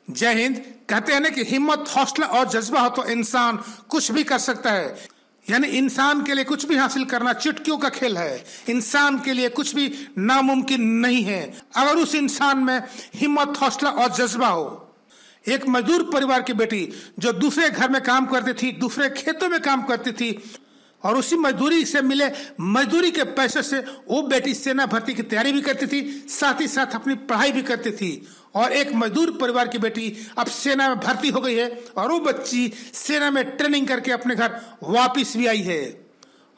जय हिंद। कहते हैं ना कि हिम्मत, हौसला और जज्बा हो तो इंसान कुछ भी कर सकता है। यानी इंसान के लिए कुछ भी हासिल करना चुटकियों का खेल है। इंसान के लिए कुछ भी नामुमकिन नहीं है अगर उस इंसान में हिम्मत, हौसला और जज्बा हो। एक मजदूर परिवार की बेटी जो दूसरे घर में काम करती थी, दूसरे खेतों में काम करती थी और उसी मजदूरी से मिले मजदूरी के पैसे से वो बेटी सेना भर्ती की तैयारी भी करती थी, साथ ही साथ अपनी पढ़ाई भी करती थी। और एक मजदूर परिवार की बेटी अब सेना में भर्ती हो गई है और वो बच्ची सेना में ट्रेनिंग करके अपने घर वापस भी आई है।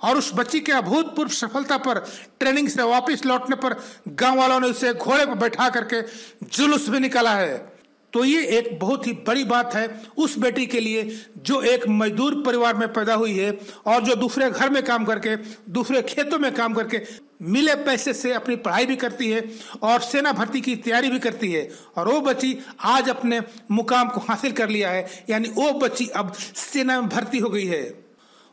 और उस बच्ची के अभूतपूर्व सफलता पर ट्रेनिंग से वापस लौटने पर गांव वालों ने उसे घोड़े पर बैठा करके जुलूस भी निकाला है। तो ये एक बहुत ही बड़ी बात है उस बेटी के लिए जो एक मजदूर परिवार में पैदा हुई है और जो दूसरे घर में काम करके, दूसरे खेतों में काम करके मिले पैसे से अपनी पढ़ाई भी करती है और सेना भर्ती की तैयारी भी करती है। और वो बच्ची आज अपने मुकाम को हासिल कर लिया है, यानी वो बच्ची अब सेना में भर्ती हो गई है।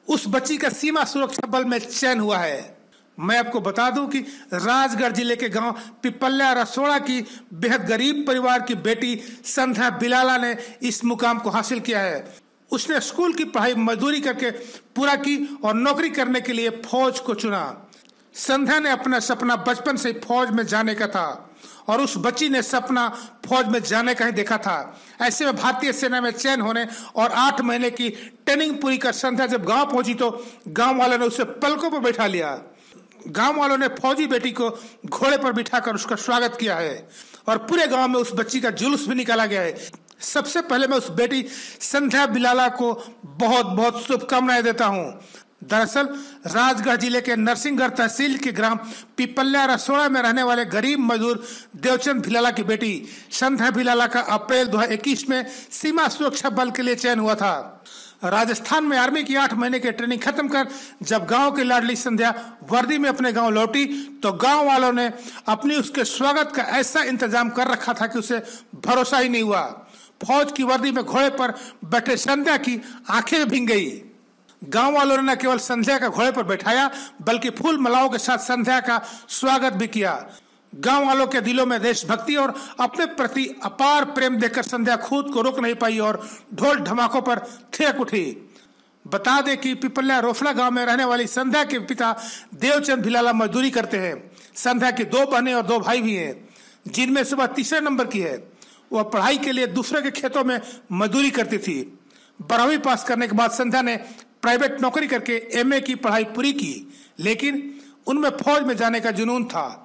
उस बच्ची का सीमा सुरक्षा बल में चयन हुआ है। मैं आपको बता दूं कि राजगढ़ जिले के गांव पिपल्या रसोड़ा की बेहद गरीब परिवार की बेटी संध्या बिलाला ने इस मुकाम को हासिल किया है। उसने स्कूल की पढ़ाई मजदूरी करके पूरा की और नौकरी करने के लिए फौज को चुना। संध्या ने अपना सपना बचपन से फौज में जाने का था और उस बच्ची ने सपना फौज में जाने का ही देखा था। ऐसे में भारतीय सेना में चयन होने और 8 महीने की ट्रेनिंग पूरी कर संध्या जब गांव पहुंची तो गांव वालों ने उसे पलकों पर बैठा लिया। गांव वालों ने फौजी बेटी को घोड़े पर बिठाकर उसका स्वागत किया है और पूरे गांव में उस बच्ची का जुलूस भी निकाला गया है। सबसे पहले मैं उस बेटी संध्या बिलाला को बहुत बहुत शुभकामनाएं देता हूं। दरअसल राजगढ़ जिले के नरसिंहगढ़ तहसील के ग्राम पिपल्या रसोड़ा में रहने वाले गरीब मजदूर देवचंद भिलाला की बेटी संध्या बिलाला का अप्रैल 2021 में सीमा सुरक्षा बल के लिए चयन हुआ था। राजस्थान में आर्मी की 8 महीने की ट्रेनिंग खत्म कर जब गांव की लाडली संध्या वर्दी में अपने गांव लौटी तो गांव वालों ने अपनी उसके स्वागत का ऐसा इंतजाम कर रखा था कि उसे भरोसा ही नहीं हुआ। फौज की वर्दी में घोड़े पर बैठे संध्या की आंखें भीग गई। गांव वालों ने न केवल संध्या का घोड़े पर बैठाया बल्कि फूल मालाओं के साथ संध्या का स्वागत भी किया। गांव वालों के दिलों में देशभक्ति और अपने प्रति अपार प्रेम देखकर संध्या खुद को रोक नहीं पाई और ढोल धमाकों पर थिरक उठी। बता दें कि पिपल्या रोफड़ा गांव में रहने वाली संध्या के पिता देवचंद भिलाला मजदूरी करते हैं। संध्या की 2 बहनें और 2 भाई भी हैं, जिनमें से वह तीसरे नंबर की है। वह पढ़ाई के लिए दूसरे के खेतों में मजदूरी करती थी। 12वीं पास करने के बाद संध्या ने प्राइवेट नौकरी करके MA की पढ़ाई पूरी की, लेकिन उनमें फौज में जाने का जुनून था।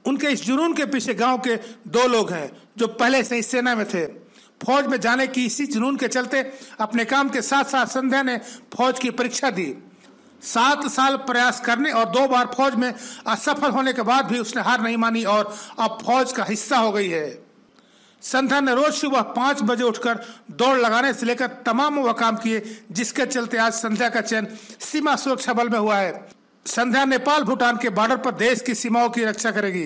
उनके इस जुनून के पीछे गांव के 2 लोग हैं जो पहले से ही सेना में थे। फौज में जाने की इसी जुनून के चलते अपने काम के साथ साथ संध्या ने फौज की परीक्षा दी। 7 साल प्रयास करने और 2 बार फौज में असफल होने के बाद भी उसने हार नहीं मानी और अब फौज का हिस्सा हो गई है। संध्या ने रोज सुबह 5 बजे उठकर दौड़ लगाने से लेकर तमाम वह काम किए जिसके चलते आज संध्या का चयन सीमा सुरक्षा बल में हुआ है। संध्या नेपाल भूटान के बॉर्डर पर देश की सीमाओं की रक्षा करेगी।